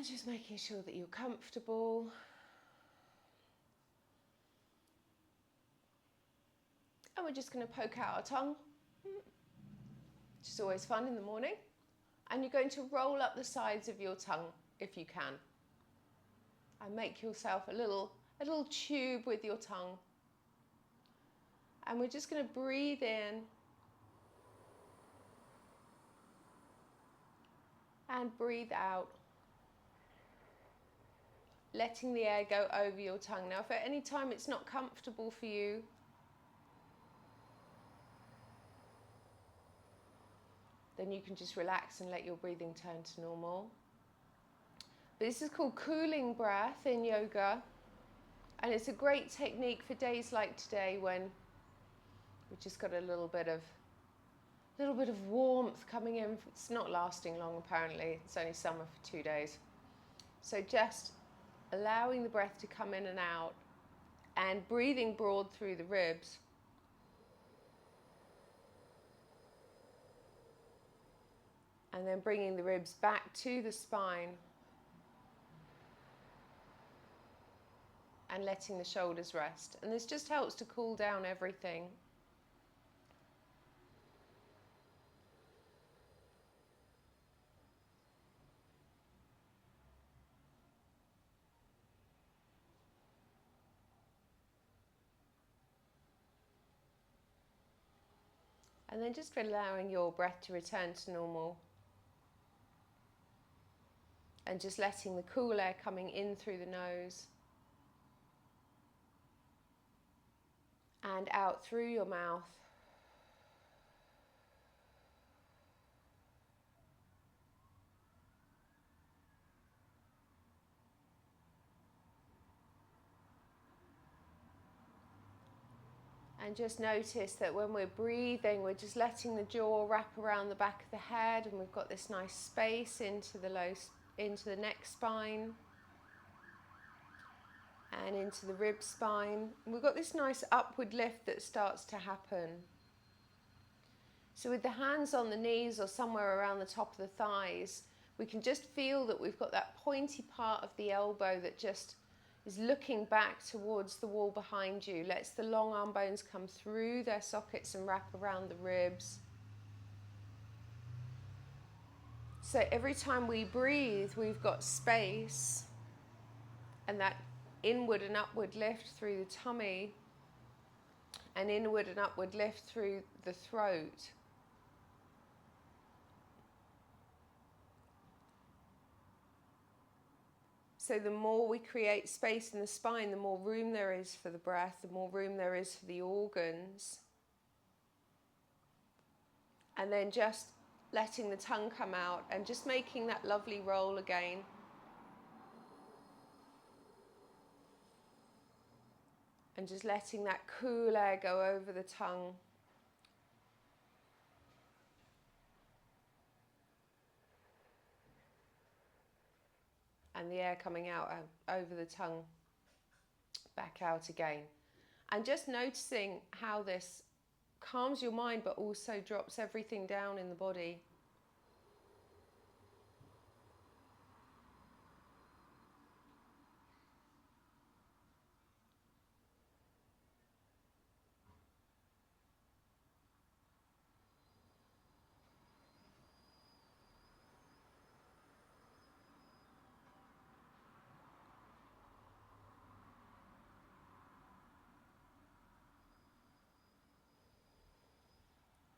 Just making sure that you're comfortable. And we're just going to poke out our tongue, which is always fun in the morning. And you're going to roll up the sides of your tongue if you can. And make yourself a little tube with your tongue. And we're just going to breathe in and breathe out, letting the air go over your tongue. Now, if at any time it's not comfortable for you, then you can just relax and let your breathing turn to normal. But this is called cooling breath in yoga, and it's a great technique for days like today when we've just got a little bit of warmth coming in. It's not lasting long apparently, it's only summer for 2 days. So just allowing the breath to come in and out and breathing broad through the ribs. And then bringing the ribs back to the spine and letting the shoulders rest. And this just helps to cool down everything. And then just allowing your breath to return to normal. And just letting the cool air coming in through the nose and out through your mouth. And just notice that when we're breathing, we're just letting the jaw wrap around the back of the head, and we've got this nice space into the neck spine and into the rib spine. And we've got this nice upward lift that starts to happen. So with the hands on the knees or somewhere around the top of the thighs, we can just feel that we've got that pointy part of the elbow that just is looking back towards the wall behind you. Lets the long arm bones come through their sockets and wrap around the ribs. So every time we breathe, we've got space and that inward and upward lift through the tummy and inward and upward lift through the throat. So the more we create space in the spine, the more room there is for the breath, the more room there is for the organs. And then just letting the tongue come out and just making that lovely roll again. And just letting that cool air go over the tongue. And the air coming out over the tongue, back out again. And just noticing how this calms your mind but also drops everything down in the body.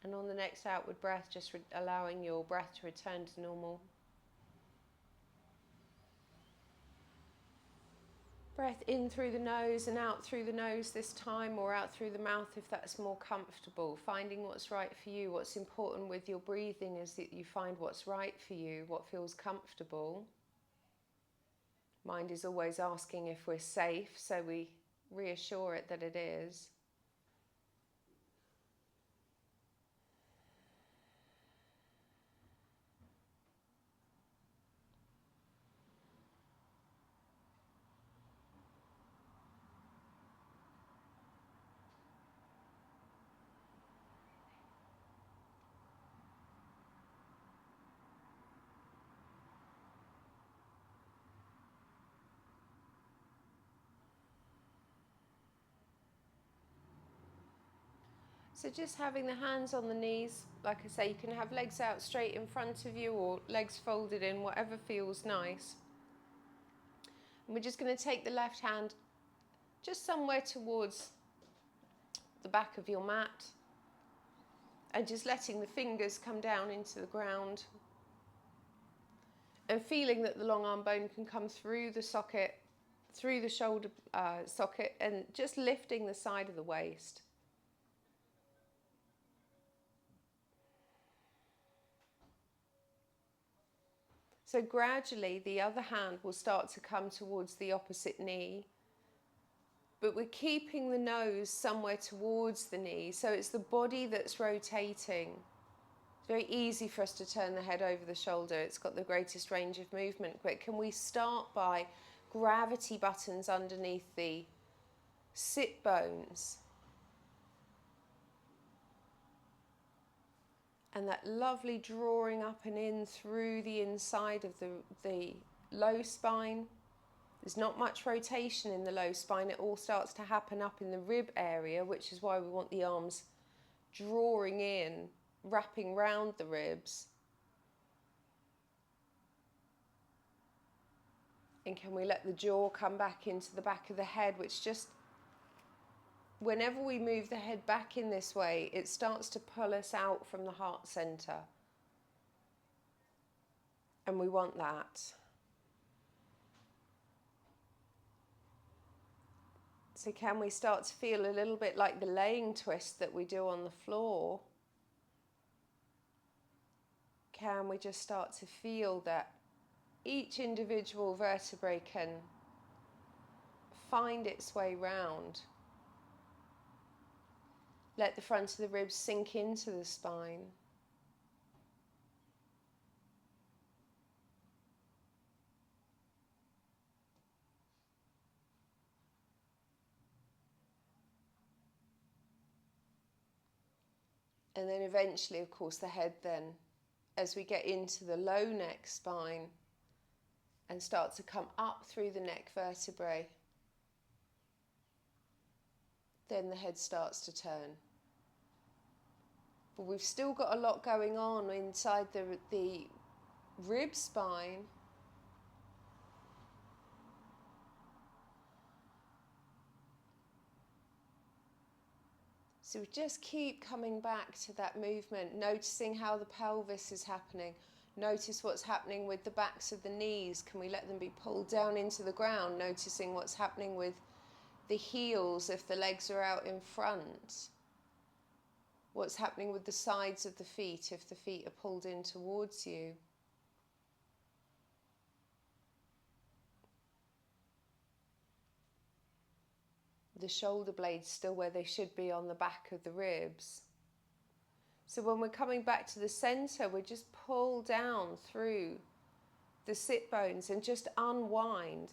And on the next outward breath, just allowing your breath to return to normal. Breath in through the nose and out through the nose this time, or out through the mouth if that's more comfortable. Finding what's right for you. What's important with your breathing is that you find what's right for you, what feels comfortable. Mind is always asking if we're safe, so we reassure it that it is. So just having the hands on the knees, like I say, you can have legs out straight in front of you or legs folded in, whatever feels nice. And we're just going to take the left hand just somewhere towards the back of your mat and just letting the fingers come down into the ground and feeling that the long arm bone can come through the socket, through the shoulder socket, and just lifting the side of the waist. So gradually the other hand will start to come towards the opposite knee, but we're keeping the nose somewhere towards the knee, so it's the body that's rotating. It's very easy for us to turn the head over the shoulder. It's got the greatest range of movement. But can we start by gravity buttons underneath the sit bones? And that lovely drawing up and in through the inside of the low spine. There's not much rotation in the low spine. It all starts to happen up in the rib area, which is why we want the arms drawing in, wrapping round the ribs. And can we let the jaw come back into the back of the head, which just, whenever we move the head back in this way, it starts to pull us out from the heart center. And we want that. So can we start to feel a little bit like the laying twist that we do on the floor? Can we just start to feel that each individual vertebrae can find its way round? Let the front of the ribs sink into the spine. And then eventually, of course, the head then, as we get into the low neck spine and start to come up through the neck vertebrae, then the head starts to turn. But we've still got a lot going on inside the rib spine. So we just keep coming back to that movement, noticing how the pelvis is happening. Notice what's happening with the backs of the knees. Can we let them be pulled down into the ground? Noticing what's happening with the heels if the legs are out in front. What's happening with the sides of the feet if the feet are pulled in towards you. The shoulder blades still where they should be on the back of the ribs. So when we're coming back to the center, we just pull down through the sit bones and just unwind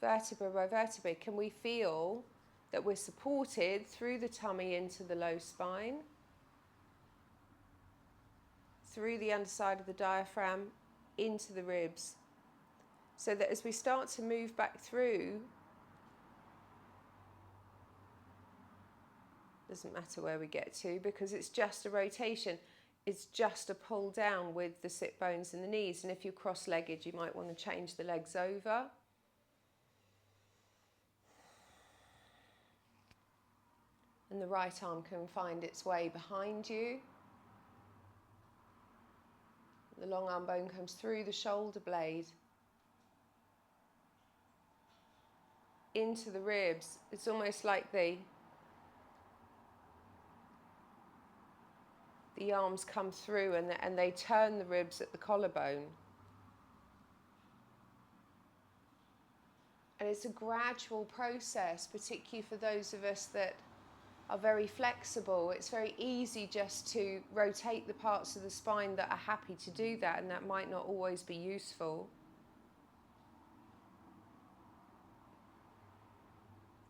vertebra by vertebra. Can we feel that we're supported through the tummy into the low spine, through the underside of the diaphragm into the ribs, so that as we start to move back through, doesn't matter where we get to because it's just a rotation. It's just a pull down with the sit bones and the knees. And if you're cross-legged, you might want to change the legs over. And the right arm can find its way behind you. The long arm bone comes through the shoulder blade into the ribs. It's almost like the arms come through and they turn the ribs at the collarbone. And it's a gradual process, particularly for those of us that are very flexible. It's very easy just to rotate the parts of the spine that are happy to do that, and that might not always be useful.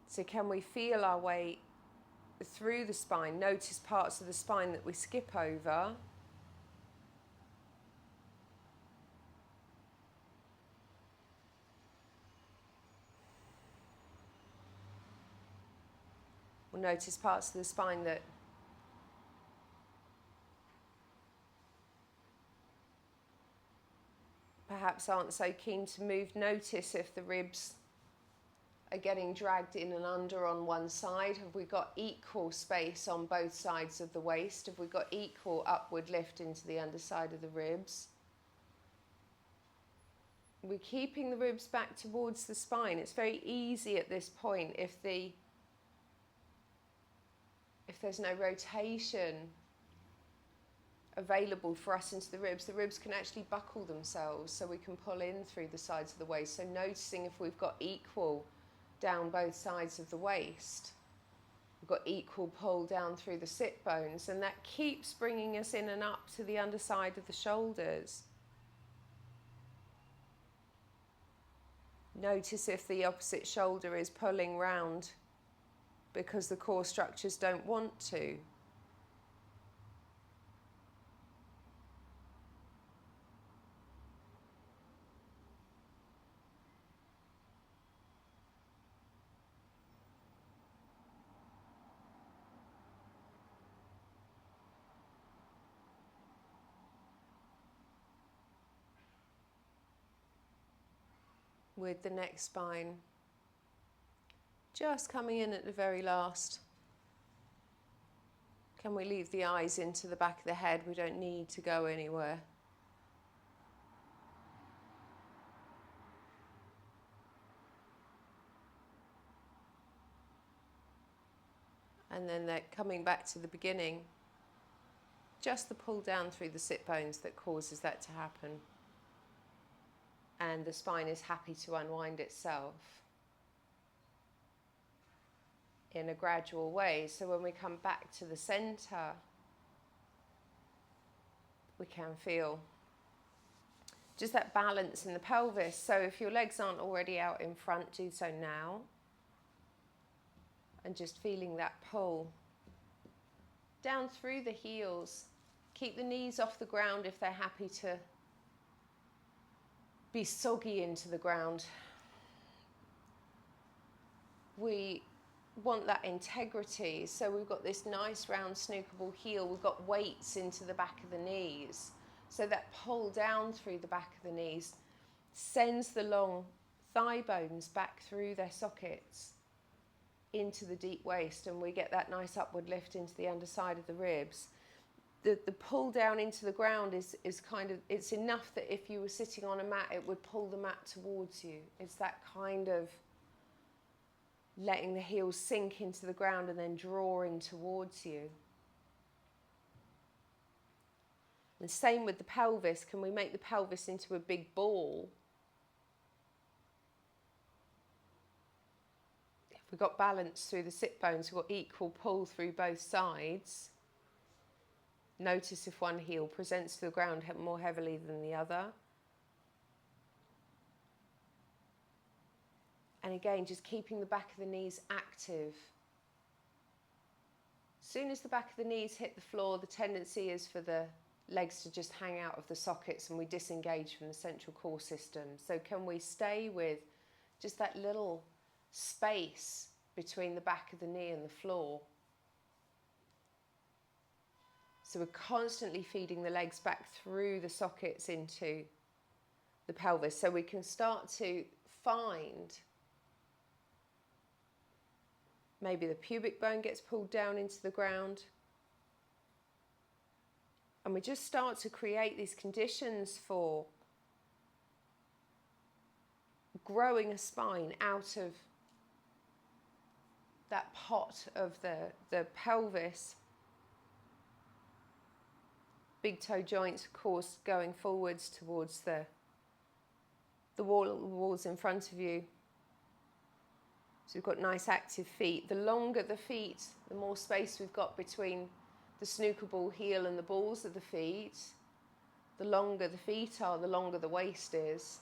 So can we feel our way through the spine? Notice parts of the spine that we skip over. We'll notice parts of the spine that perhaps aren't so keen to move, notice if the ribs are getting dragged in and under on one side. Have we got equal space on both sides of the waist? Have we got equal upward lift into the underside of the ribs? We're keeping the ribs back towards the spine. It's very easy at this point if there's no rotation available for us into the ribs can actually buckle themselves, so we can pull in through the sides of the waist. So noticing if we've got equal down both sides of the waist, we've got equal pull down through the sit bones, and that keeps bringing us in and up to the underside of the shoulders. Notice if the opposite shoulder is pulling round because the core structures don't want to. With the neck spine just coming in at the very last. Can we leave the eyes into the back of the head? We don't need to go anywhere. And then they're coming back to the beginning. Just the pull down through the sit bones that causes that to happen. And the spine is happy to unwind itself in a gradual way. So when we come back to the center, we can feel just that balance in the pelvis. So if your legs aren't already out in front, do so now. And just feeling that pull down through the heels. Keep the knees off the ground if they're happy to be soggy into the ground. We want that integrity, so we've got this nice round snookable heel. We've got weights into the back of the knees, so that pull down through the back of the knees sends the long thigh bones back through their sockets into the deep waist, and we get that nice upward lift into the underside of the ribs. The pull down into the ground is kind of, it's enough that if you were sitting on a mat, it would pull the mat towards you. It's that kind of letting the heels sink into the ground and then drawing towards you. And same with the pelvis. Can we make the pelvis into a big ball? If we've got balance through the sit bones, we've got equal pull through both sides. Notice if one heel presents to the ground more heavily than the other. And again, just keeping the back of the knees active. As soon as the back of the knees hit the floor, the tendency is for the legs to just hang out of the sockets and we disengage from the central core system. So can we stay with just that little space between the back of the knee and the floor? So we're constantly feeding the legs back through the sockets into the pelvis. So we can start to find maybe the pubic bone gets pulled down into the ground. And we just start to create these conditions for growing a spine out of that pot of the pelvis. Big toe joints, of course, going forwards towards the walls in front of you. So we've got nice active feet. The longer the feet, the more space we've got between the snookable heel and the balls of the feet. The longer the feet are, the longer the waist is.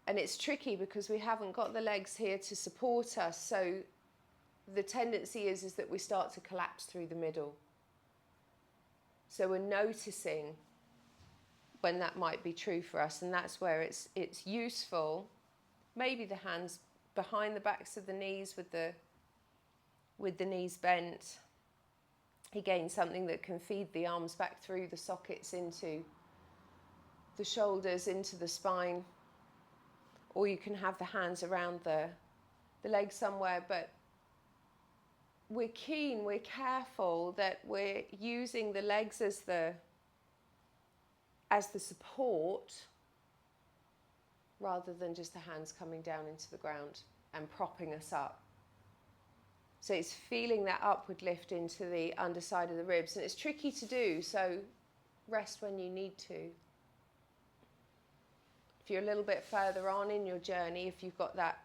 And it's tricky because we haven't got the legs here to support us, so the tendency is that we start to collapse through the middle. So we're noticing when that might be true for us, and that's where it's useful. Maybe the hands behind the backs of the knees with the knees bent. Again, something that can feed the arms back through the sockets into the shoulders, into the spine. Or you can have the hands around the legs somewhere, but we're keen, we're careful that we're using the legs as the support rather than just the hands coming down into the ground and propping us up. So it's feeling that upward lift into the underside of the ribs, and it's tricky to do, so rest when you need to. If you're a little bit further on in your journey, if you've got that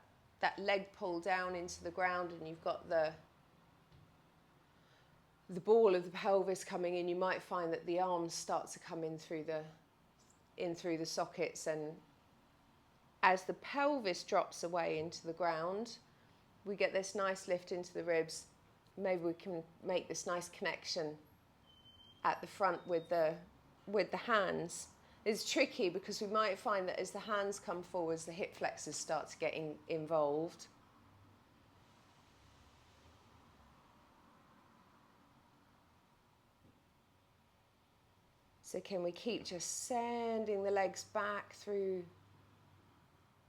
leg pull down into the ground and you've got the ball of the pelvis coming in, you might find that the arms start to come in through the sockets, and as the pelvis drops away into the ground, we get this nice lift into the ribs. Maybe we can make this nice connection at the front with the hands. It's tricky because we might find that as the hands come forwards, the hip flexors start to get involved. So can we keep just sending the legs back through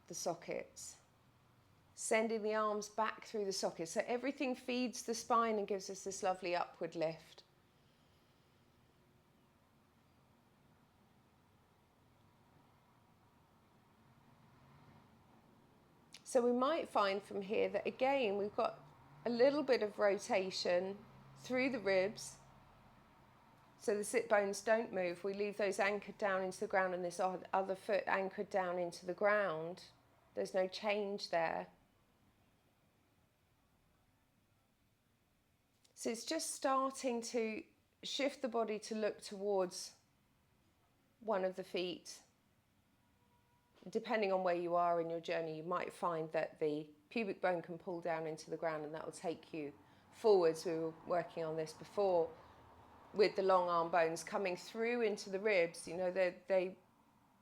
the sockets? Sending the arms back through the sockets. So everything feeds the spine and gives us this lovely upward lift. So we might find from here that again we've got a little bit of rotation through the ribs. So the sit bones don't move. We leave those anchored down into the ground and this other foot anchored down into the ground. There's no change there. So it's just starting to shift the body to look towards one of the feet. Depending on where you are in your journey, you might find that the pubic bone can pull down into the ground and that will take you forwards. We were working on this before with the long arm bones coming through into the ribs. You know, they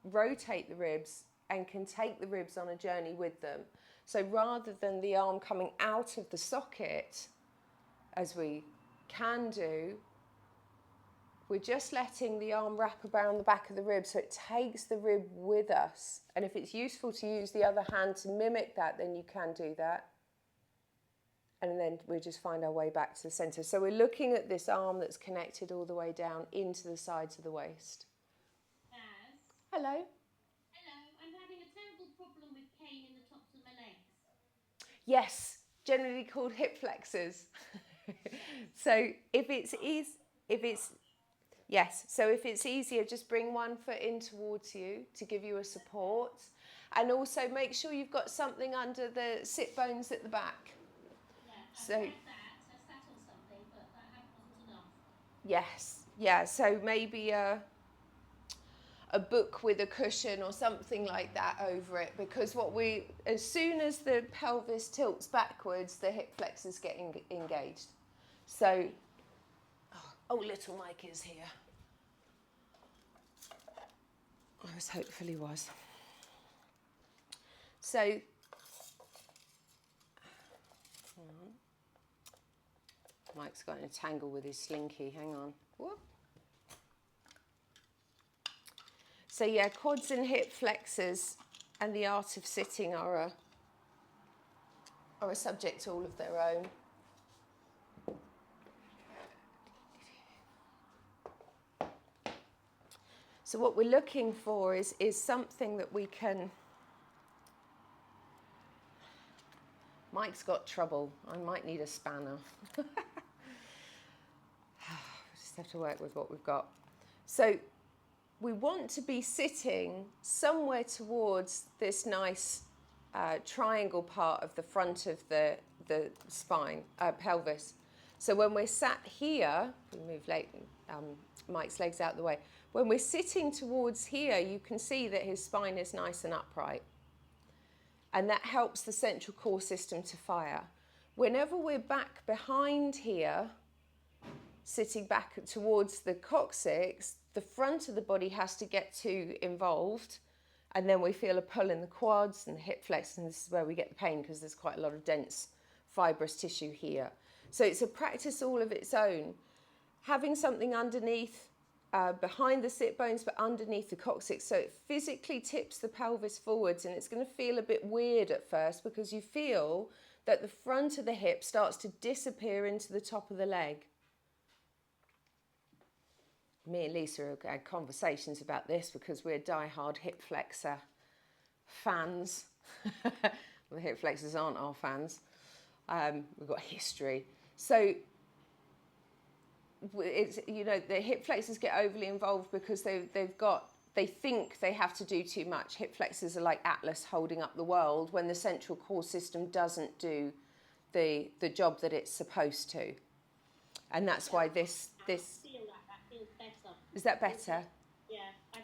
rotate the ribs and can take the ribs on a journey with them. So rather than the arm coming out of the socket, as we can do, we're just letting the arm wrap around the back of the rib so it takes the rib with us. And if it's useful to use the other hand to mimic that, then you can do that. And then we just find our way back to the centre. So we're looking at this arm that's connected all the way down into the sides of the waist. Hello. Hello, I'm having a terrible problem with pain in the tops of my legs. Yes, generally called hip flexors. So if it's easier, just bring one foot in towards you to give you a support, and also make sure you've got something under the sit bones at the back. Yeah, I So sat on something, but that wasn't enough. yes, yeah. So maybe a book with a cushion or something like that over it, because as soon as the pelvis tilts backwards, the hip flexors get engaged. So, little Mike is here. Hopefully was. So, Mike's got in a tangle with his slinky. Hang on. Whoop. So yeah, quads and hip flexors and the art of sitting are a subject all of their own. So what we're looking for is something that we can... Mike's got trouble. I might need a spanner. We just have to work with what we've got. So we want to be sitting somewhere towards this nice triangle part of the front of the spine, pelvis. So when we're sat here, we move Mike's legs out of the way. When we're sitting towards here, you can see that his spine is nice and upright. And that helps the central core system to fire. Whenever we're back behind here, sitting back towards the coccyx, the front of the body has to get too involved, and then we feel a pull in the quads and the hip flex, and this is where we get the pain because there's quite a lot of dense fibrous tissue here. So it's a practice all of its own. having something underneath, behind the sit bones, but underneath the coccyx, so it physically tips the pelvis forwards, and it's going to feel a bit weird at first because you feel that the front of the hip starts to disappear into the top of the leg. Me and Lisa have had conversations about this because we're die-hard hip flexor fans. The hip flexors aren't our fans. We've got history. So it's, you know, the hip flexors get overly involved because they think they have to do too much. Hip flexors are like Atlas holding up the world when the central core system doesn't do the job that it's supposed to. And that's why this I feel like that feels better. Is that better? Yeah, I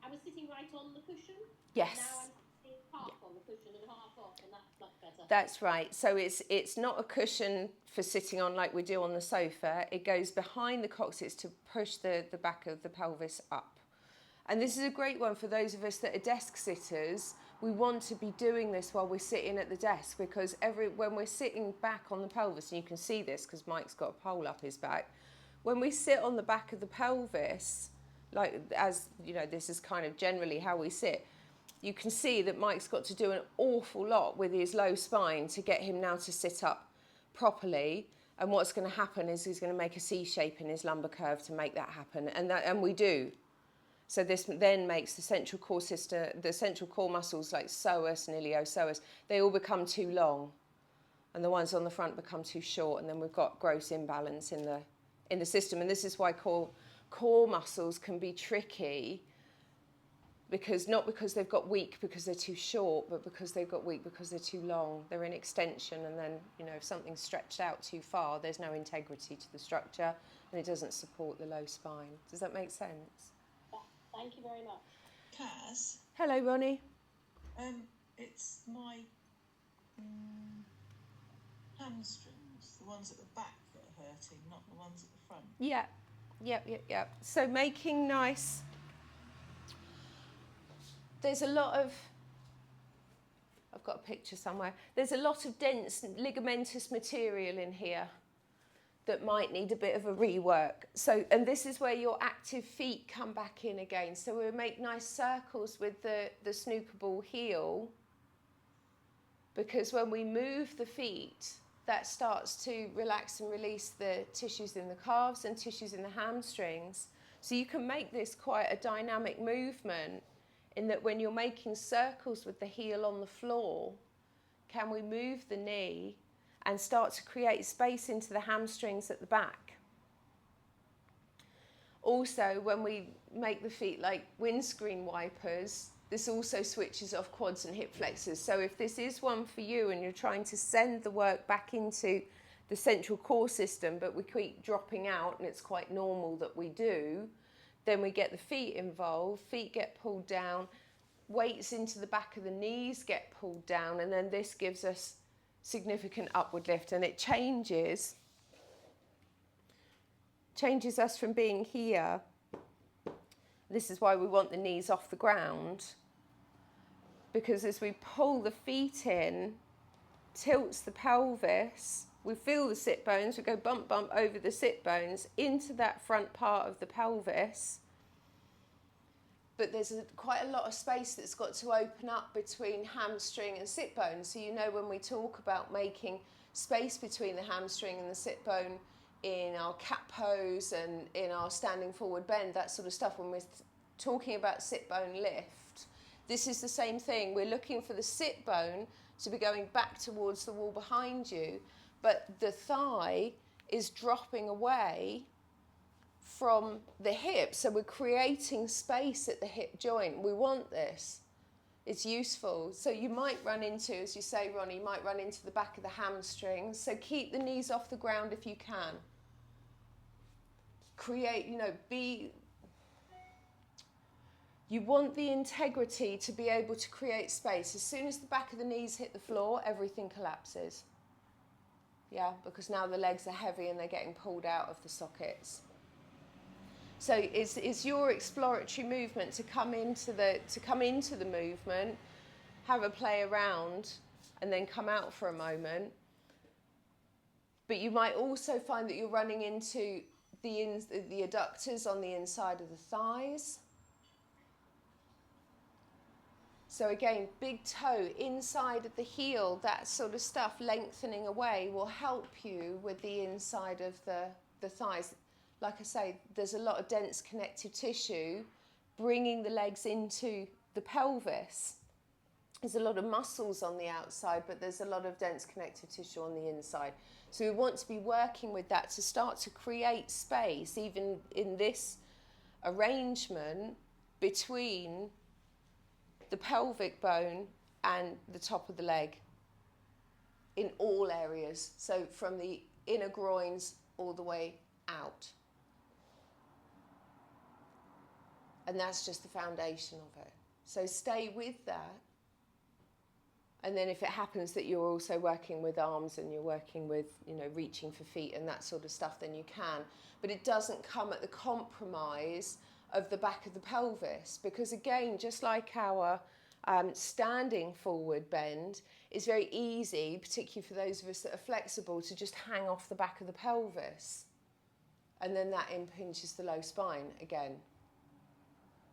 was sitting right on the cushion. Yes. Now I'm sitting half on the cushion and half off, and that's much better. That's right. So it's not a cushion for sitting on like we do on the sofa. It goes behind the coccyx to push the back of the pelvis up. And this is a great one for those of us that are desk sitters. We want to be doing this while we're sitting at the desk, because when we're sitting back on the pelvis, and you can see this because Mike's got a pole up his back, when we sit on the back of the pelvis, like, as you know, this is kind of generally how we sit, you can see that Mike's got to do an awful lot with his low spine to get him now to sit up properly. And what's going to happen is he's going to make a C shape in his lumbar curve to make that happen, and we do. So this then makes the central core system, the central core muscles like psoas and iliopsoas, they all become too long, and the ones on the front become too short, and then we've got gross imbalance in the system. And this is why core muscles can be tricky, because not because they've got weak because they're too short, but because they've got weak because they're too long. They're in extension, and then, you know, if something's stretched out too far, there's no integrity to the structure, and it doesn't support the low spine. Does that make sense? Thank you very much. Kaz? Hello, Ronnie. It's my hamstrings, the ones at the back that are hurting, not the ones at the front. Yeah. So making nice. There's a lot of, I've got a picture somewhere. There's a lot of dense ligamentous material in here that might need a bit of a rework. So, and this is where your active feet come back in again. So we'll make nice circles with the snooker ball heel, because when we move the feet, that starts to relax and release the tissues in the calves and tissues in the hamstrings. So you can make this quite a dynamic movement, in that when you're making circles with the heel on the floor, can we move the knee and start to create space into the hamstrings at the back? Also, when we make the feet like windscreen wipers, this also switches off quads and hip flexors. So if this is one for you and you're trying to send the work back into the central core system, but we keep dropping out, and it's quite normal that we do, then we get the feet involved, feet get pulled down, weights into the back of the knees get pulled down, and then this gives us significant upward lift, and it changes us from being here. This is why we want the knees off the ground, because as we pull the feet in, tilts the pelvis, we feel the sit bones, we go bump over the sit bones into that front part of the pelvis. But there's quite a lot of space that's got to open up between hamstring and sit bone. So, you know, when we talk about making space between the hamstring and the sit bone in our cat pose and in our standing forward bend, that sort of stuff, when we're talking about sit bone lift, this is the same thing. We're looking for the sit bone to be going back towards the wall behind you, but the thigh is dropping away from the hip, so we're creating space at the hip joint. We want this. It's useful. So you might run into, as you say, Ronnie, you might run into the back of the hamstrings. So keep the knees off the ground if you can. Create, you want the integrity to be able to create space. As soon as the back of the knees hit the floor, everything collapses. Yeah, because now the legs are heavy and they're getting pulled out of the sockets. So it's your exploratory movement to come into the movement, have a play around, and then come out for a moment. But you might also find that you're running into the adductors on the inside of the thighs. So again, big toe inside of the heel, that sort of stuff lengthening away will help you with the inside of the thighs. Like I say, there's a lot of dense connective tissue bringing the legs into the pelvis. There's a lot of muscles on the outside, but there's a lot of dense connective tissue on the inside. So we want to be working with that to start to create space, even in this arrangement, between the pelvic bone and the top of the leg in all areas. So from the inner groins all the way out. And that's just the foundation of it. So stay with that. And then if it happens that you're also working with arms and you're working with, reaching for feet and that sort of stuff, then you can. But it doesn't come at the compromise of the back of the pelvis. Because again, just like our standing forward bend, it's very easy, particularly for those of us that are flexible, to just hang off the back of the pelvis. And then that impinges the low spine again.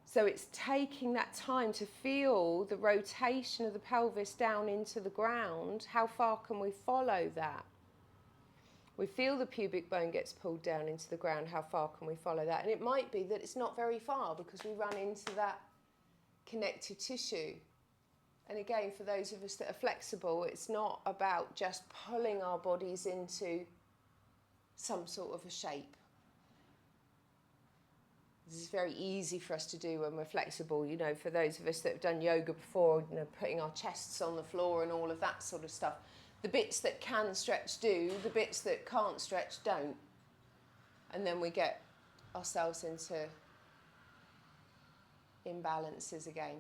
So it's taking that time to feel the rotation of the pelvis down into the ground. How far can we follow that? We feel the pubic bone gets pulled down into the ground. How far can we follow that? And it might be that it's not very far because we run into that connective tissue. And again, for those of us that are flexible, it's not about just pulling our bodies into some sort of a shape. This is very easy for us to do when we're flexible, for those of us that have done yoga before, putting our chests on the floor and all of that sort of stuff. The bits that can stretch do, the bits that can't stretch don't. And then we get ourselves into imbalances again.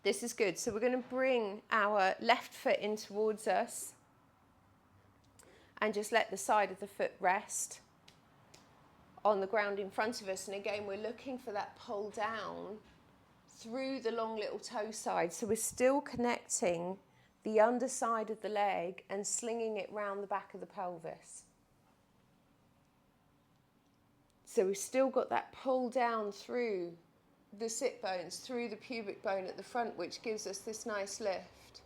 This is good. So we're going to bring our left foot in towards us and just let the side of the foot rest on the ground in front of us. And again, we're looking for that pull down through the long little toe side. So we're still connecting the underside of the leg and slinging it round the back of the pelvis. So we've still got that pull down through the sit bones, through the pubic bone at the front, which gives us this nice lift.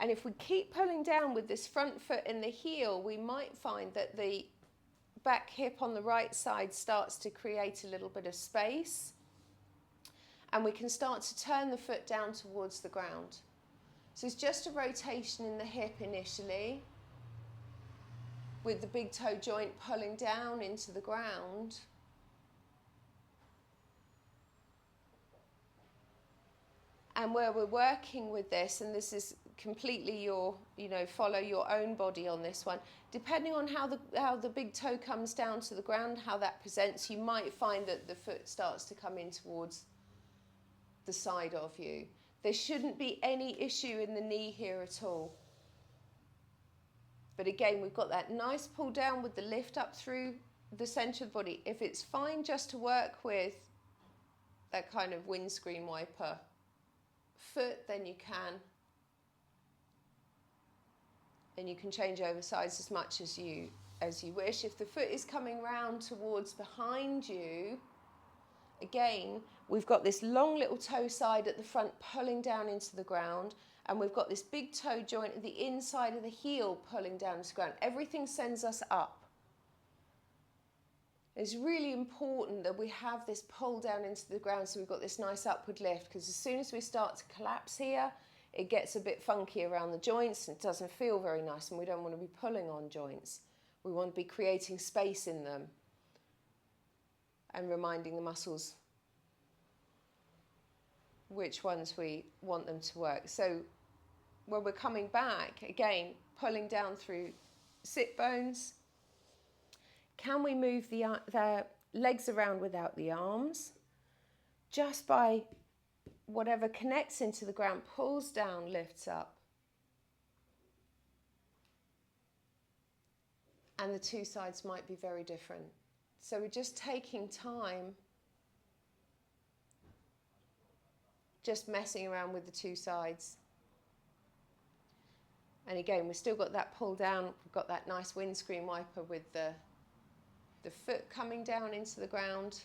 And if we keep pulling down with this front foot and the heel, we might find that the back hip on the right side starts to create a little bit of space. And we can start to turn the foot down towards the ground. So it's just a rotation in the hip initially, with the big toe joint pulling down into the ground. And where we're working with this, and this is completely your, follow your own body on this one. Depending on how the big toe comes down to the ground, how that presents, you might find that the foot starts to come in towards the side of you. There shouldn't be any issue in the knee here at all. But again, we've got that nice pull down with the lift up through the centre of the body. If it's fine just to work with that kind of windscreen wiper foot, then you can. And you can change over sides as much as you wish. If the foot is coming round towards behind you, again, we've got this long little toe side at the front pulling down into the ground, and we've got this big toe joint at the inside of the heel pulling down to the ground. Everything sends us up. It's really important that we have this pull down into the ground so we've got this nice upward lift, because as soon as we start to collapse here, it gets a bit funky around the joints and it doesn't feel very nice, and we don't want to be pulling on joints. We want to be creating space in them and reminding the muscles which ones we want them to work. So when we're coming back, again, pulling down through sit bones, can we move the legs around without the arms? Just by whatever connects into the ground, pulls down, lifts up. And the two sides might be very different. So we're just taking time, just messing around with the two sides. And again, we've still got that pull down. We've got that nice windscreen wiper with the foot coming down into the ground.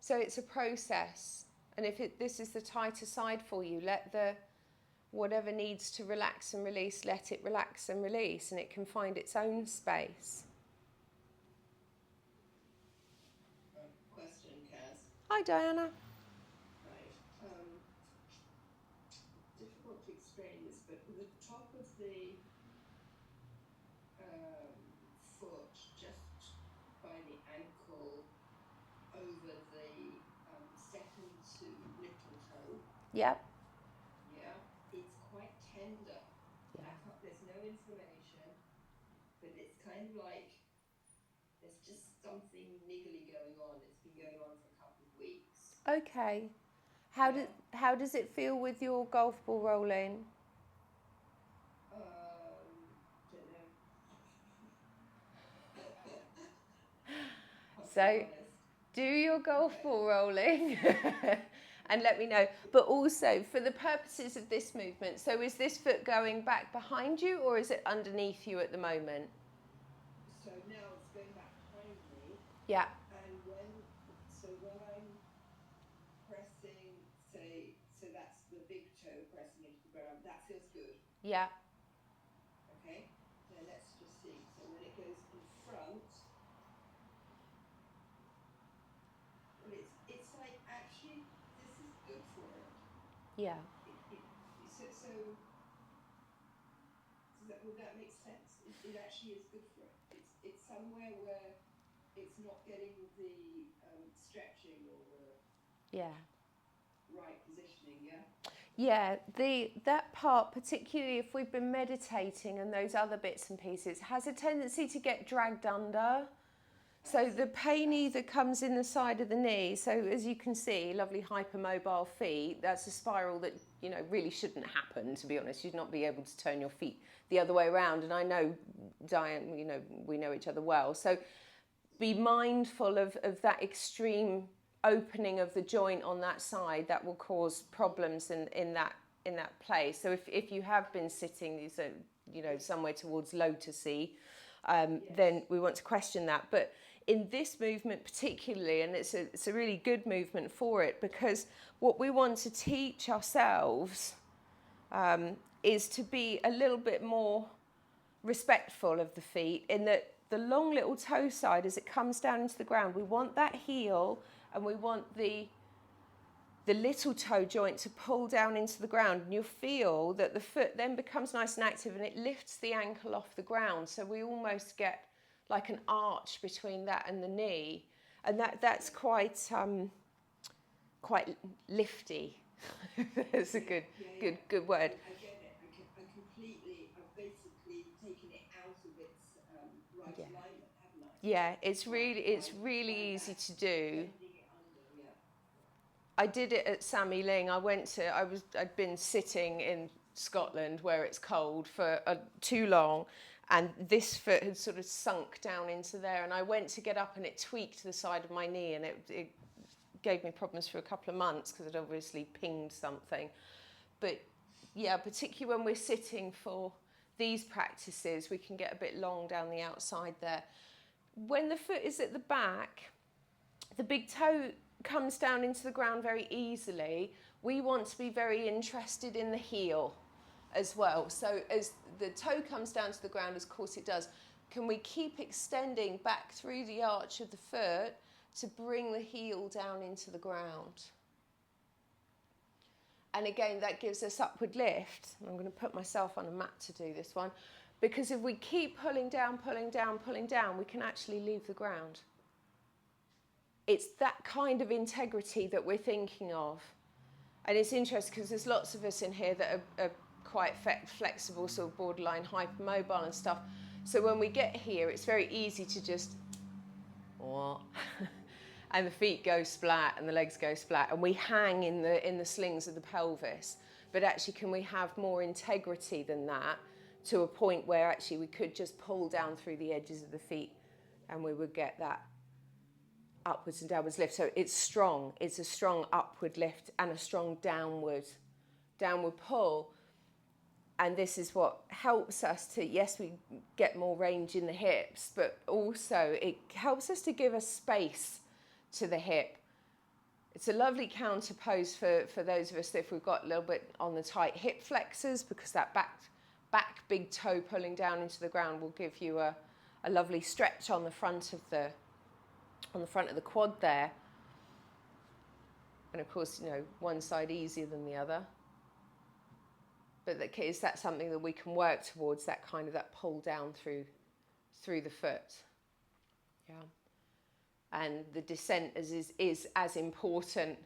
So it's a process. And if this is the tighter side for you, let whatever needs to relax and release, let it relax and release, and it can find its own space. Question, Kaz. Hi, Diana. Right. Difficult to explain this, but the top of the foot, just by the ankle, over the second to little toe. Yep. Yeah, it's quite tender. Yeah. There's no inflammation, but it's kind of like there's just something niggly going on. It's been going on for a couple of weeks. Okay. How does it feel with your golf ball rolling? Don't know. So do your golf ball rolling and let me know. But also for the purposes of this movement, so is this foot going back behind you or is it underneath you at the moment? So now it's going back behind me. Yeah. And when I'm pressing, say, so that's the big toe pressing into the ground, that feels good. Yeah. Okay, now let's just see. So when it goes in front, well, it's like actually this is good for it. Yeah. Would that make sense? It actually is good for it. It's somewhere where it's not getting the stretching or the right positioning. Yeah. Yeah, that part, particularly if we've been meditating and those other bits and pieces, has a tendency to get dragged under. So the pain either comes in the side of the knee. So as you can see, lovely hypermobile feet. That's a spiral that, you know, really shouldn't happen, to be honest. You'd not be able to turn your feet the other way around. And I know, Diane, you know, we know each other well. So be mindful of that extreme opening of the joint on that side. That will cause problems in that place. So if you have been sitting, so, you know, somewhere towards lotusy, then we want to question that. But in this movement particularly, and it's a really good movement for it, because what we want to teach ourselves is to be a little bit more respectful of the feet, in that the long little toe side, as it comes down into the ground, we want that heel and we want the little toe joint to pull down into the ground, and you'll feel that the foot then becomes nice and active and it lifts the ankle off the ground. So we almost get like an arch between that and the knee, and that's quite lifty. That's a good word. I get it. I've basically taken it out of its right alignment, haven't I? Yeah, it's really easy to do. I did it at Sammy Ling. I'd been sitting in Scotland where it's cold for too long, and this foot had sort of sunk down into there, and I went to get up and it tweaked the side of my knee, and it gave me problems for a couple of months because it obviously pinged something. But yeah, particularly when we're sitting for these practices, we can get a bit long down the outside there. When the foot is at the back, the big toe comes down into the ground very easily. We want to be very interested in the heel as well. So as the toe comes down to the ground, as of course it does, can we keep extending back through the arch of the foot to bring the heel down into the ground? And again, that gives us upward lift. I'm going to put myself on a mat to do this one, because if we keep pulling down, we can actually leave the ground. It's that kind of integrity that we're thinking of. And it's interesting because there's lots of us in here that are quite flexible, sort of borderline hypermobile and stuff. So when we get here, it's very easy to just, and the feet go splat and the legs go splat, and we hang in the slings of the pelvis. But actually, can we have more integrity than that, to a point where actually we could just pull down through the edges of the feet and we would get that upwards and downwards lift. So it's strong. It's a strong upward lift and a strong downward pull. And this is what helps us to, yes, we get more range in the hips, but also it helps us to give us space to the hip. It's a lovely counter pose for those of us if we've got a little bit on the tight hip flexors, because that back big toe pulling down into the ground will give you a lovely stretch on the front of the quad there. And of course, you know, one side easier than the other. But is that something that we can work towards, that kind of that pull down through the foot? Yeah. And the descent is as important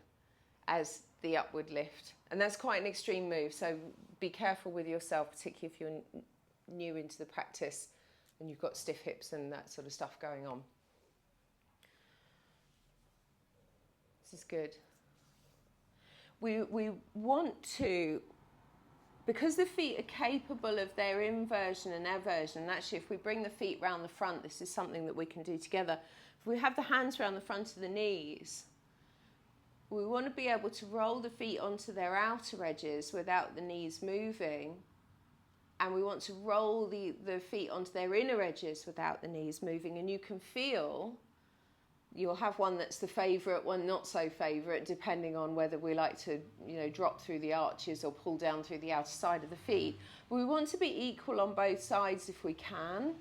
as the upward lift. And that's quite an extreme move, so be careful with yourself, particularly if you're new into the practice and you've got stiff hips and that sort of stuff going on. This is good. We want to, because the feet are capable of their inversion and eversion, and actually if we bring the feet round the front, this is something that we can do together. If we have the hands around the front of the knees, we want to be able to roll the feet onto their outer edges without the knees moving. And we want to roll the feet onto their inner edges without the knees moving. And you can feel, you'll have one that's the favourite, one not so favourite, depending on whether we like to, you know, drop through the arches or pull down through the outer side of the feet. But we want to be equal on both sides if we can,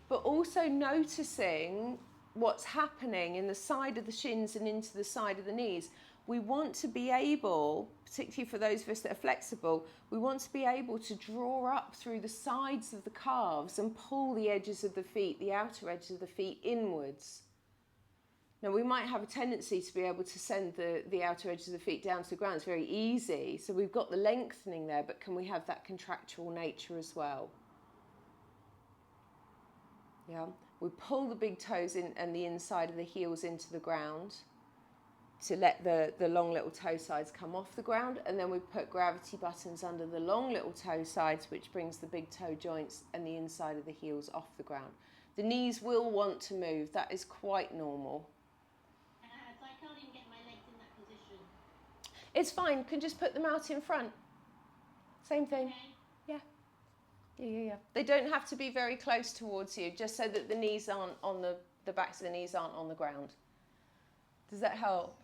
but also noticing what's happening in the side of the shins and into the side of the knees. We want to be able, particularly for those of us that are flexible, we want to be able to draw up through the sides of the calves and pull the edges of the feet, the outer edges of the feet inwards. Now, we might have a tendency to be able to send the outer edges of the feet down to the ground. It's very easy. So we've got the lengthening there, but can we have that contractual nature as well? Yeah. We pull the big toes in and the inside of the heels into the ground to let the long little toe sides come off the ground, and then we put gravity buttons under the long little toe sides, which brings the big toe joints and the inside of the heels off the ground. The knees will want to move. That is quite normal. So I can't even get my legs in that position. It's fine. You can just put them out in front. Same thing. Okay. Yeah. Yeah. They don't have to be very close towards you, just so that the knees aren't on the backs of the knees aren't on the ground. Does that help?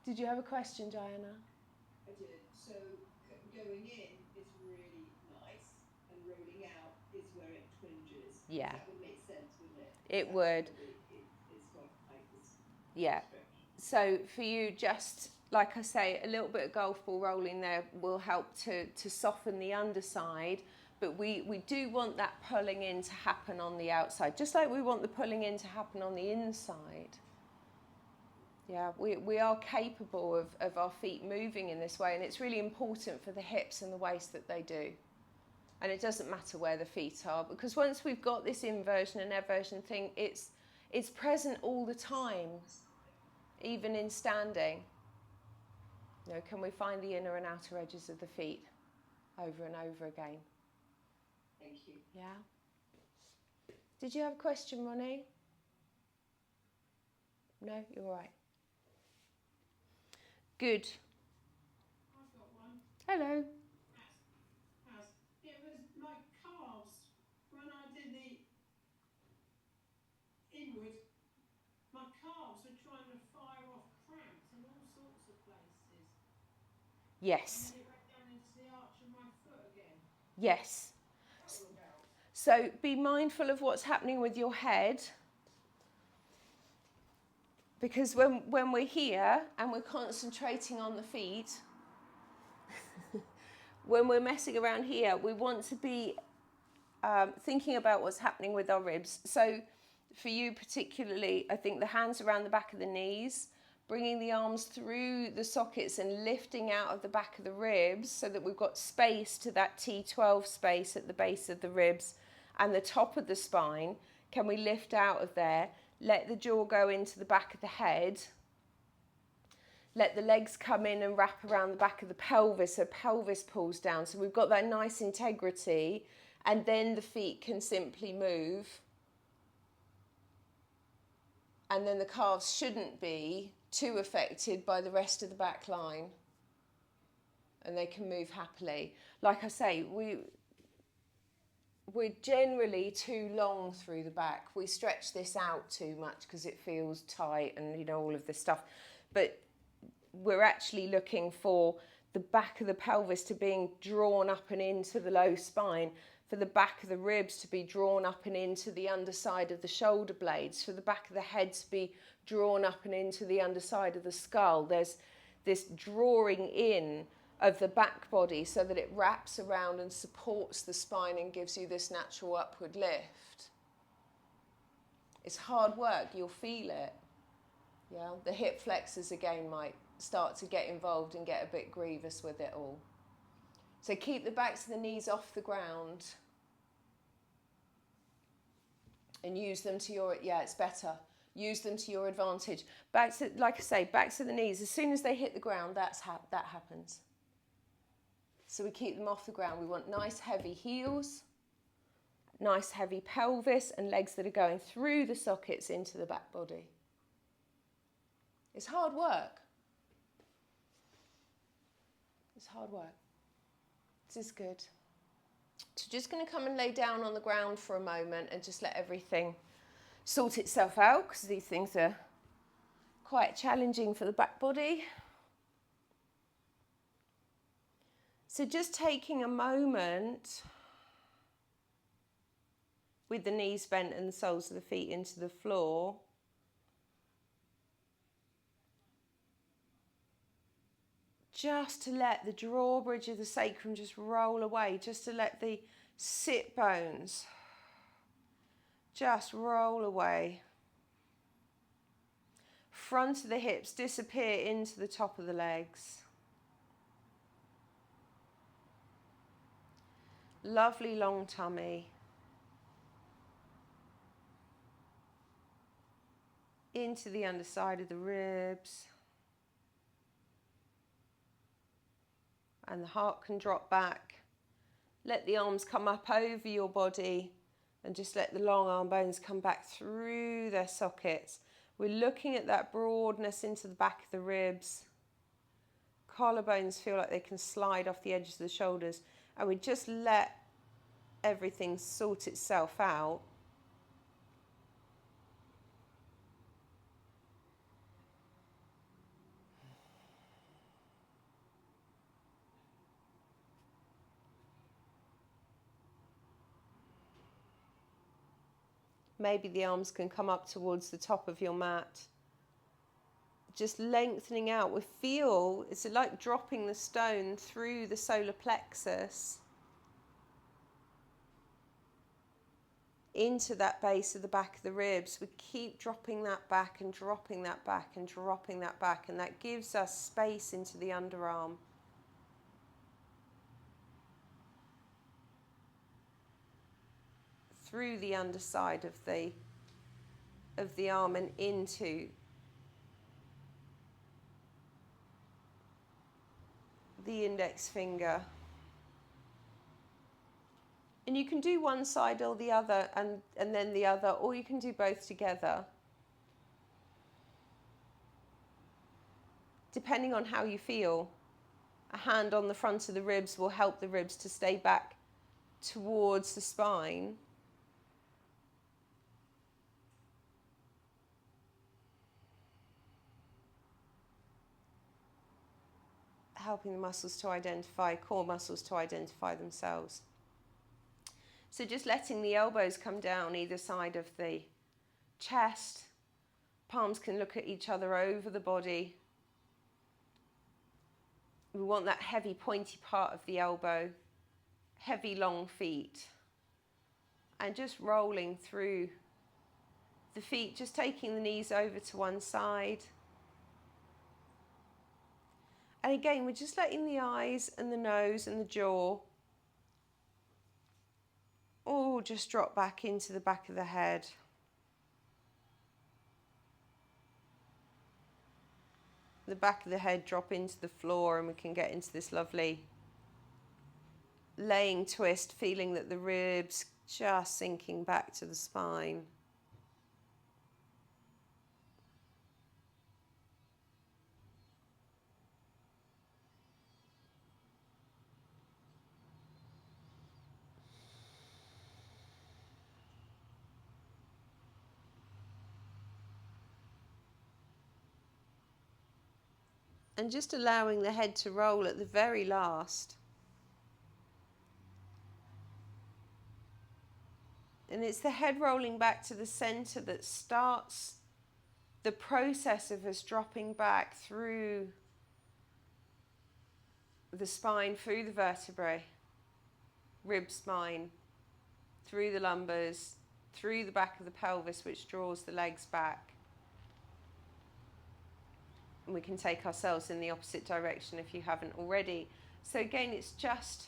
Did you have a question, Diana? I did. So going in is really nice, and rolling out is where it twinges. Yeah. That would make sense, wouldn't it? It would. It's got like this. Yeah. Stretch. So for you, just like I say, a little bit of golf ball rolling there will help to soften the underside, but we do want that pulling in to happen on the outside, just like we want the pulling in to happen on the inside. Yeah, we are capable of our feet moving in this way, and it's really important for the hips and the waist that they do. And it doesn't matter where the feet are, because once we've got this inversion and eversion thing, it's present all the time, even in standing. You know, can we find the inner and outer edges of the feet over and over again? Thank you. Yeah. Did you have a question, Ronnie? No, you're all right. Good. I've got one. Hello. It was my calves. When I did the inward, my calves were trying to fire off cramps in all sorts of places. Yes. And then it went down into the arch of my foot again. Yes. So be mindful of what's happening with your head. Because when we're here and we're concentrating on the feet, when we're messing around here, we want to be thinking about what's happening with our ribs. So for you particularly, I think the hands around the back of the knees, bringing the arms through the sockets and lifting out of the back of the ribs so that we've got space to that T12 space at the base of the ribs and the top of the spine. Can we lift out of there? Let the jaw go into the back of the head. Let the legs come in and wrap around the back of the pelvis, so pelvis pulls down. So we've got that nice integrity, and then the feet can simply move. And then the calves shouldn't be too affected by the rest of the back line. And they can move happily. Like I say, we're generally too long through the back. We stretch this out too much because it feels tight and, you know, all of this stuff. But we're actually looking for the back of the pelvis to being drawn up and into the low spine, for the back of the ribs to be drawn up and into the underside of the shoulder blades, for the back of the head to be drawn up and into the underside of the skull. There's this drawing in of the back body so that it wraps around and supports the spine and gives you this natural upward lift. It's hard work, you'll feel it. Yeah, the hip flexors again might start to get involved and get a bit grievous with it all. So keep the backs of the knees off the ground and use them to your, it's better. Use them to your advantage. Backs, like I say, backs of the knees, as soon as they hit the ground, that happens. So we keep them off the ground. We want nice heavy heels, nice heavy pelvis, and legs that are going through the sockets into the back body. It's hard work. It's hard work. This is good. So just going to come and lay down on the ground for a moment and just let everything sort itself out, because these things are quite challenging for the back body. So just taking a moment with the knees bent and the soles of the feet into the floor. Just to let the drawbridge of the sacrum just roll away, just to let the sit bones just roll away. Front of the hips disappear into the top of the legs. Lovely long tummy. Into the underside of the ribs. And the heart can drop back. Let the arms come up over your body and just let the long arm bones come back through their sockets. We're looking at that broadness into the back of the ribs. Collarbones feel like they can slide off the edges of the shoulders. And we just let everything sort itself out. Maybe the arms can come up towards the top of your mat. Just lengthening out. We feel it's like dropping the stone through the solar plexus into that base of the back of the ribs. We keep dropping that back and dropping that back and dropping that back, and that gives us space into the underarm. Through the underside of the arm and into the index finger. And you can do one side or the other and then the other, or you can do both together. Depending on how you feel. A hand on the front of the ribs will help the ribs to stay back towards the spine. Helping the muscles to identify, core muscles to identify themselves. So just letting the elbows come down either side of the chest. Palms can look at each other over the body. We want that heavy pointy part of the elbow, heavy long feet. And just rolling through the feet, just taking the knees over to one side. And again, we're just letting the eyes and the nose and the jaw all just drop back into the back of the head. The back of the head drop into the floor, and we can get into this lovely laying twist, feeling that the ribs just sinking back to the spine. And just allowing the head to roll at the very last. And it's the head rolling back to the center that starts the process of us dropping back through the spine, through the vertebrae, rib spine, through the lumbars, through the back of the pelvis, which draws the legs back. And we can take ourselves in the opposite direction if you haven't already. So again, it's just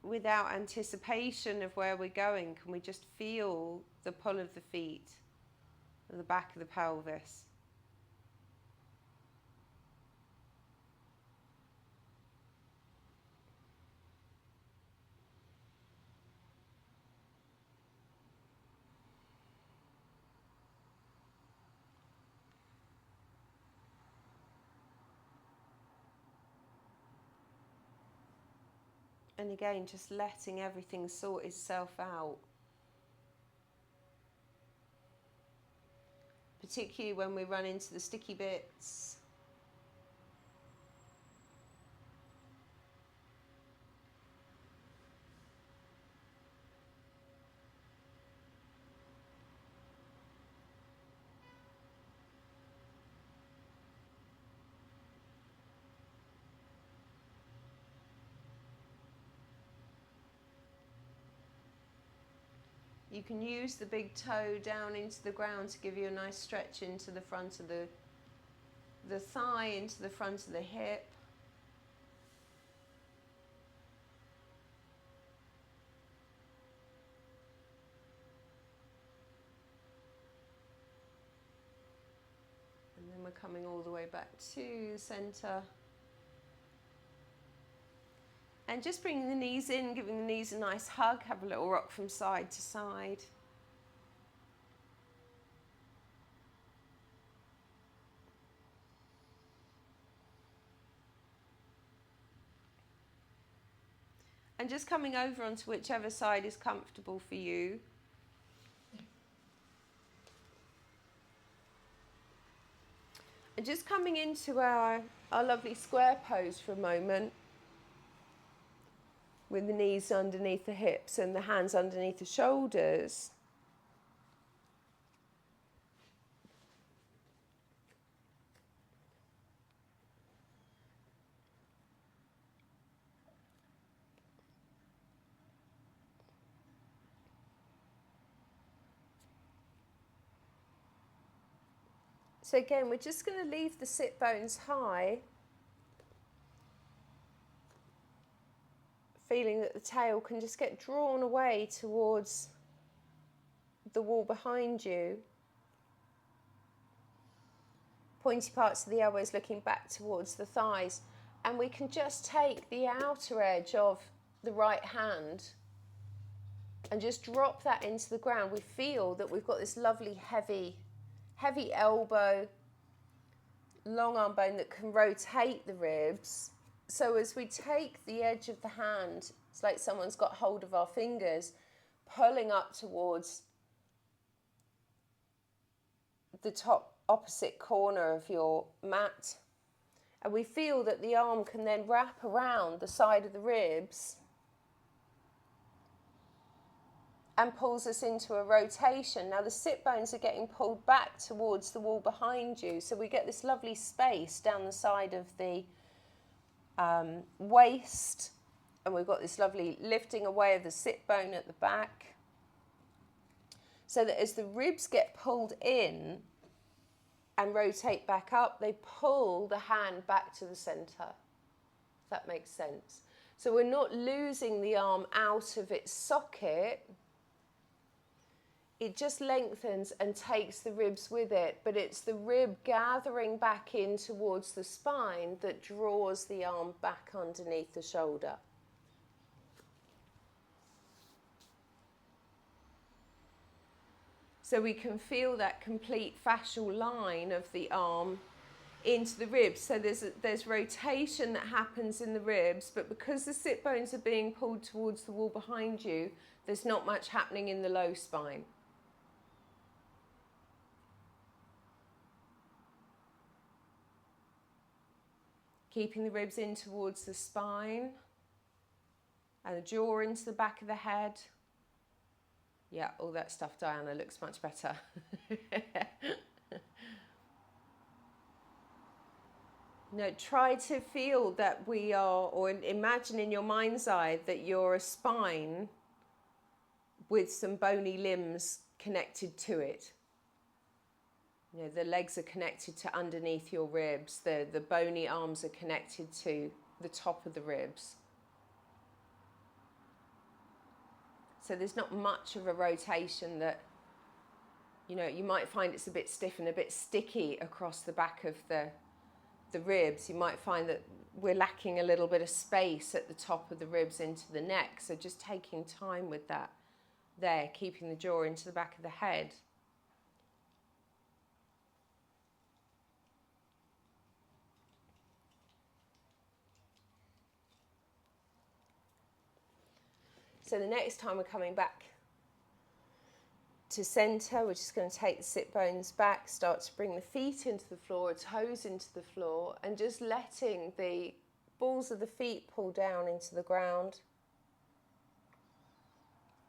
without anticipation of where we're going, can we just feel the pull of the feet and the back of the pelvis? And again, just letting everything sort itself out. Particularly when we run into the sticky bits. You can use the big toe down into the ground to give you a nice stretch into the front of the thigh, into the front of the hip. And then we're coming all the way back to the center. And just bringing the knees in, giving the knees a nice hug, have a little rock from side to side. And just coming over onto whichever side is comfortable for you. And just coming into our lovely square pose for a moment, with the knees underneath the hips and the hands underneath the shoulders. So again, we're just going to leave the sit bones high, feeling that the tail can just get drawn away towards the wall behind you. Pointy parts of the elbows looking back towards the thighs. And we can just take the outer edge of the right hand and just drop that into the ground. We feel that we've got this lovely heavy elbow, long arm bone that can rotate the ribs. So as we take the edge of the hand, it's like someone's got hold of our fingers, pulling up towards the top opposite corner of your mat. And we feel that the arm can then wrap around the side of the ribs and pulls us into a rotation. Now the sit bones are getting pulled back towards the wall behind you, so we get this lovely space down the side of the waist, and we've got this lovely lifting away of the sit bone at the back, so that as the ribs get pulled in and rotate back up, they pull the hand back to the center. If that makes sense. So we're not losing the arm out of its socket. It just lengthens and takes the ribs with it, but it's the rib gathering back in towards the spine that draws the arm back underneath the shoulder. So we can feel that complete fascial line of the arm into the ribs. So there's rotation that happens in the ribs, but because the sit bones are being pulled towards the wall behind you, there's not much happening in the low spine. Keeping the ribs in towards the spine and the jaw into the back of the head. Yeah, all that stuff, Diana, looks much better. No, try to feel that we are, or imagine in your mind's eye that you're a spine with some bony limbs connected to it. You know, the legs are connected to underneath your ribs. The bony arms are connected to the top of the ribs. So there's not much of a rotation that, you know, you might find it's a bit stiff and a bit sticky across the back of the ribs. You might find that we're lacking a little bit of space at the top of the ribs into the neck. So just taking time with that there, keeping the jaw into the back of the head. So the next time we're coming back to centre, we're just going to take the sit bones back, start to bring the feet into the floor, toes into the floor, and just letting the balls of the feet pull down into the ground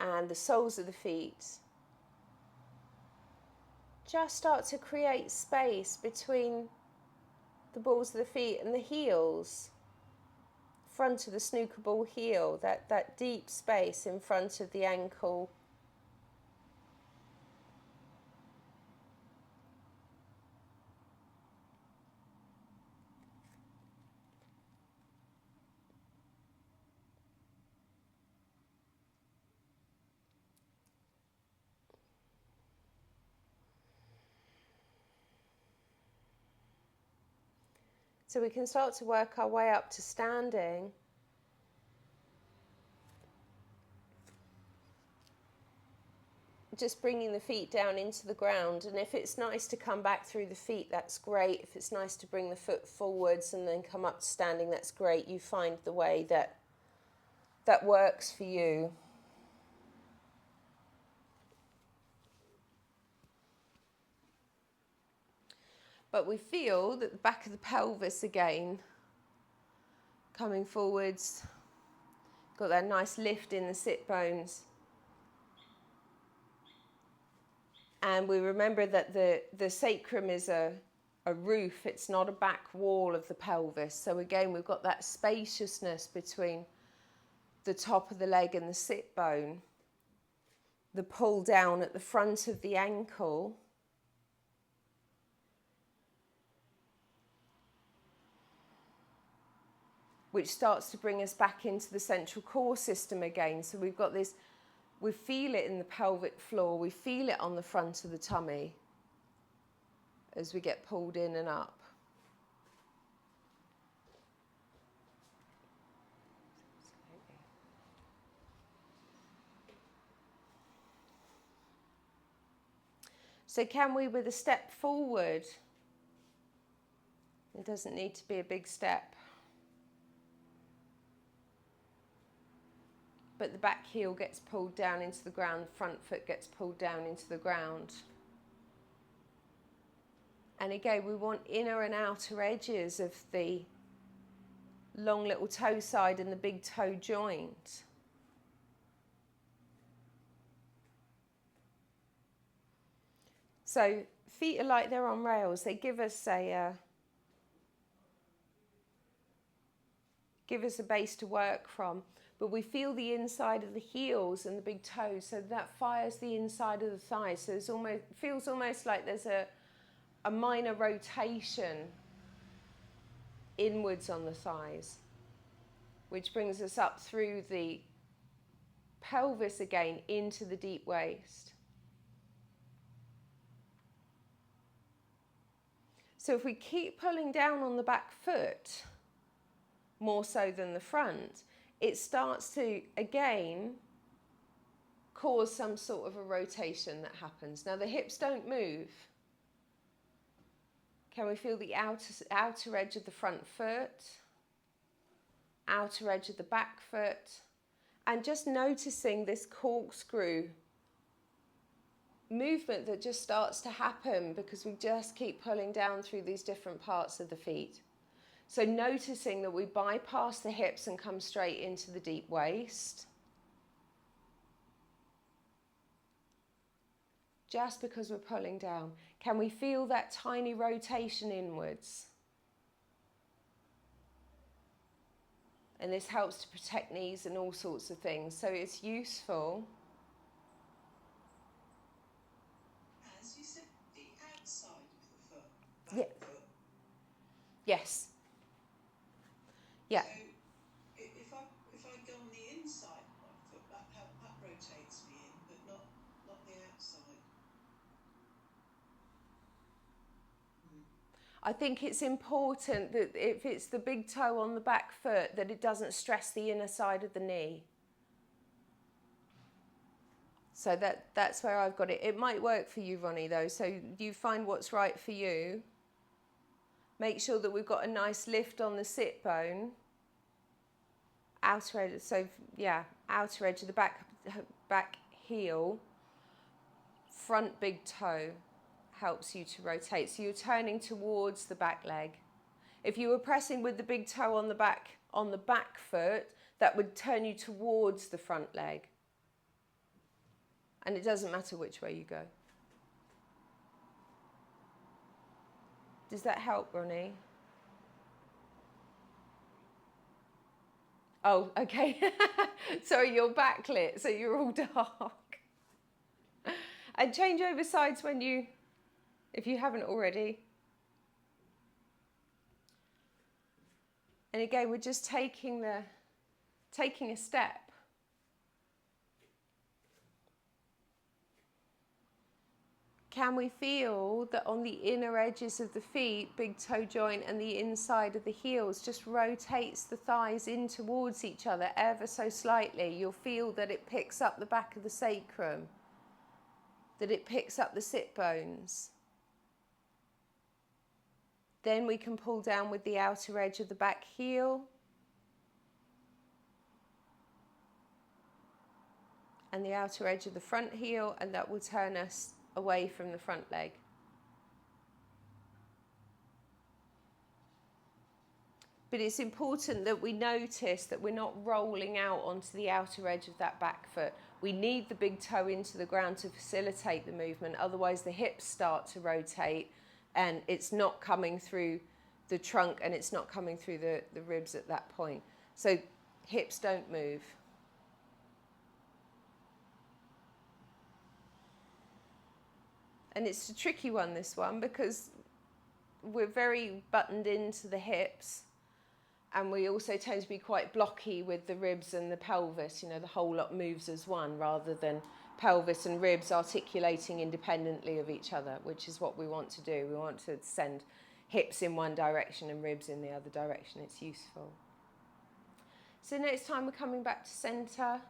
and the soles of the feet. Just start to create space between the balls of the feet and the heels. Front of the snooker ball heel, that deep space in front of the ankle. So we can start to work our way up to standing. Just bringing the feet down into the ground, and if it's nice to come back through the feet, that's great. If it's nice to bring the foot forwards and then come up to standing, that's great. You find the way that works for you. But we feel that the back of the pelvis again, coming forwards, got that nice lift in the sit bones. And we remember that the sacrum is a roof, it's not a back wall of the pelvis. So again, we've got that spaciousness between the top of the leg and the sit bone, the pull down at the front of the ankle. Which starts to bring us back into the central core system again. So we've got this, we feel it in the pelvic floor, we feel it on the front of the tummy as we get pulled in and up. So can we, with a step forward, it doesn't need to be a big step, but the back heel gets pulled down into the ground, the front foot gets pulled down into the ground. And again, we want inner and outer edges of the long little toe side and the big toe joint. So feet are like they're on rails. They give us a base to work from. But we feel the inside of the heels and the big toes, so that fires the inside of the thighs. So it feels almost like there's a minor rotation inwards on the thighs, which brings us up through the pelvis again into the deep waist. So if we keep pulling down on the back foot, more so than the front, it starts to, again, cause some sort of a rotation that happens. Now the hips don't move. Can we feel the outer edge of the front foot, outer edge of the back foot, and just noticing this corkscrew movement that just starts to happen because we just keep pulling down through these different parts of the feet. So noticing that we bypass the hips and come straight into the deep waist. Just because we're pulling down. Can we feel that tiny rotation inwards? And this helps to protect knees and all sorts of things. So it's useful. As you said, the outside of the foot. Yeah. Foot. Yes. Yeah. So if I go on the inside of my foot, that rotates me in, but not the outside. I think it's important that if it's the big toe on the back foot, that it doesn't stress the inner side of the knee. So that's where I've got it. It might work for you, Ronnie, though. So you find what's right for you. Make sure that we've got a nice lift on the sit bone. Outer edge, so yeah, outer edge of the back heel. Front big toe helps you to rotate. So you're turning towards the back leg. If you were pressing with the big toe on the back foot, that would turn you towards the front leg. And it doesn't matter which way you go. Does that help, Ronnie? Oh, okay. Sorry, you're backlit, so you're all dark. And change over sides if you haven't already. And again, we're just taking a step. Can we feel that on the inner edges of the feet, big toe joint and the inside of the heels just rotates the thighs in towards each other ever so slightly? You'll feel that it picks up the back of the sacrum, that it picks up the sit bones. Then we can pull down with the outer edge of the back heel. And the outer edge of the front heel, and that will turn us away from the front leg. But it's important that we notice that we're not rolling out onto the outer edge of that back foot. We need the big toe into the ground to facilitate the movement, otherwise the hips start to rotate and it's not coming through the trunk and it's not coming through the ribs at that point. So hips don't move. And it's a tricky one, this one, because we're very buttoned into the hips and we also tend to be quite blocky with the ribs and the pelvis. You know, the whole lot moves as one rather than pelvis and ribs articulating independently of each other, which is what we want to do. We want to send hips in one direction and ribs in the other direction. It's useful. So next time we're coming back to center,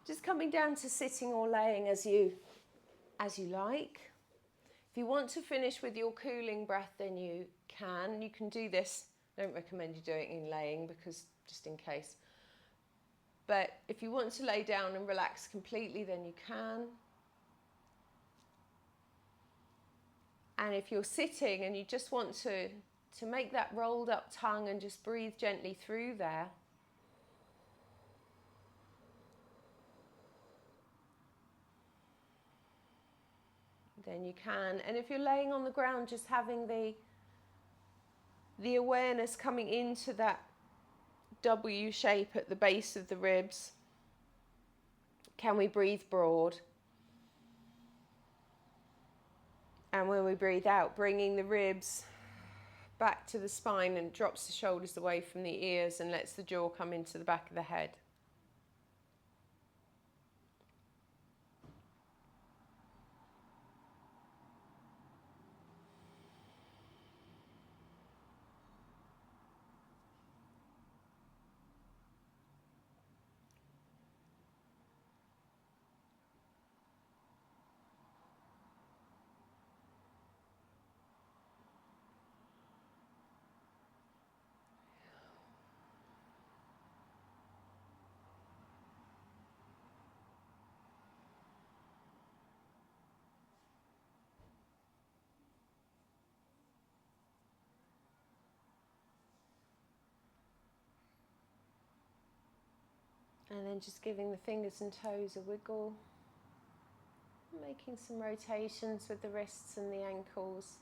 just coming down to sitting or laying as you like. If you want to finish with your cooling breath, then you can. You can do this. I don't recommend you doing it in laying because just in case. But if you want to lay down and relax completely, then you can. And if you're sitting and you just want to make that rolled up tongue and just breathe gently through there. Then you can. And if you're laying on the ground, just having the awareness coming into that W shape at the base of the ribs. Can we breathe broad? And when we breathe out, bringing the ribs back to the spine and drops the shoulders away from the ears and lets the jaw come into the back of the head. And then just giving the fingers and toes a wiggle. Making some rotations with the wrists and the ankles.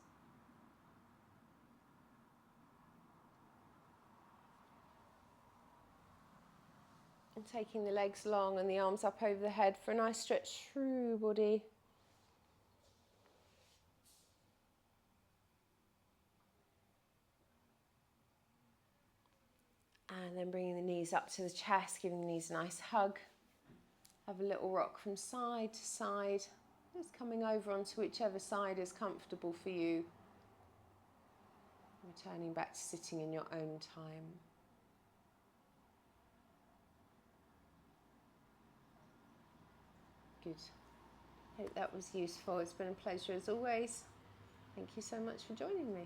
And taking the legs long and the arms up over the head for a nice stretch through your body. And then bringing the knees up to the chest, giving the knees a nice hug. Have a little rock from side to side, just coming over onto whichever side is comfortable for you. Returning back to sitting in your own time. Good. Hope that was useful. It's been a pleasure as always. Thank you so much for joining me.